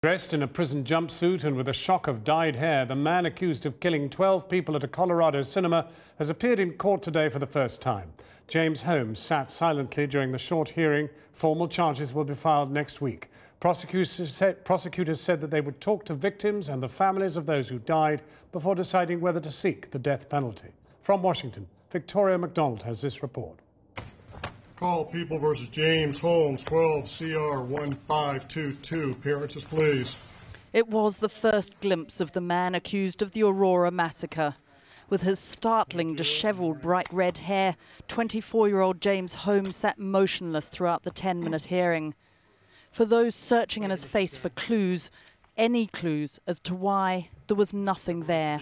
Dressed in a prison jumpsuit and with a shock of dyed hair, the man accused of killing 12 people at a Colorado cinema has appeared in court today for the first time. James Holmes sat silently during the short hearing. Formal charges will be filed next week. Prosecutors said that they would talk to victims and the families of those who died before deciding whether to seek the death penalty. From Washington, Victoria Macdonald has this report. Call People versus James Holmes, 12 CR 1522. Appearances, please. It was the first glimpse of the man accused of the Aurora massacre. With his startling, dishevelled, bright red hair, 24-year-old James Holmes sat motionless throughout the 10-minute hearing. For those searching in his face for clues, any clues as to why, there was nothing there.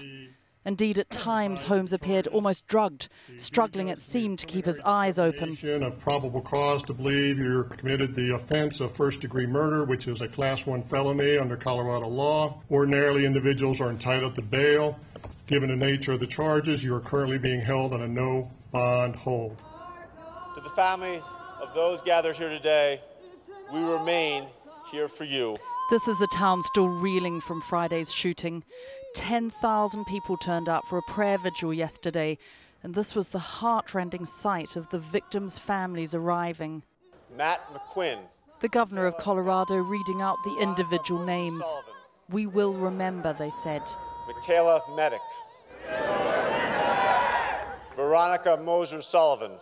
Indeed, at times, Holmes appeared almost drugged, struggling, it seemed, to keep his eyes open. Of probable cause to believe you committed the offense of first-degree murder, which is a Class 1 felony under Colorado law. Ordinarily, individuals are entitled to bail. Given the nature of the charges, you are currently being held on a no-bond hold. To the families of those gathered here today, we remain here for you. This is a town still reeling from Friday's shooting. 10,000 people turned out for a prayer vigil yesterday, and this was the heart-rending sight of the victims' families arriving. Matt McQuinn, the governor of Colorado, reading out the individual names. We will remember, they said. Michaela Medic, Veronica Moser-Sullivan.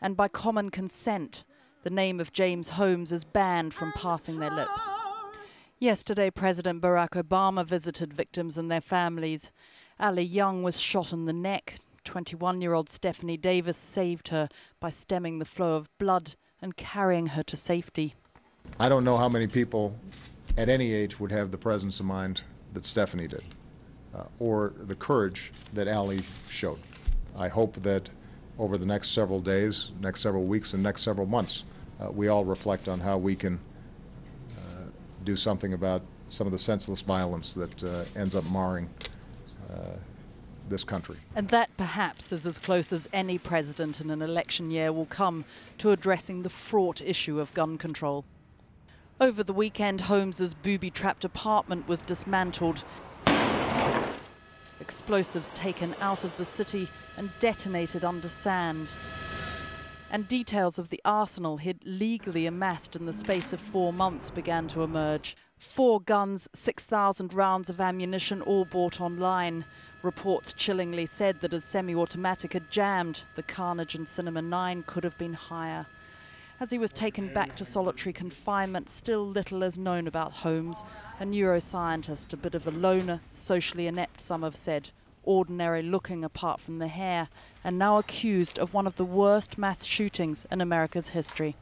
And by common consent, the name of James Holmes is banned from passing their lips. Yesterday, President Barack Obama visited victims and their families. Ali Young was shot in the neck. 21-year-old Stephanie Davis saved her by stemming the flow of blood and carrying her to safety. I don't know how many people at any age would have the presence of mind that Stephanie did, or the courage that Ali showed. I hope that over the next several days, next several weeks, and next several months, we all reflect on how we can do something about some of the senseless violence that ends up marring this country. And that perhaps is as close as any president in an election year will come to addressing the fraught issue of gun control. Over the weekend, Holmes's booby-trapped apartment was dismantled. Explosives taken out of the city and detonated under sand. And details of the arsenal he'd legally amassed in the space of 4 months began to emerge. 4 guns, 6,000 rounds of ammunition, all bought online. Reports chillingly said that as semi-automatic had jammed, the carnage in Cinema 9 could have been higher. As he was taken back to solitary confinement, still little is known about Holmes, a neuroscientist, a bit of a loner, socially inept, some have said, ordinary looking apart from the hair, and now accused of one of the worst mass shootings in America's history.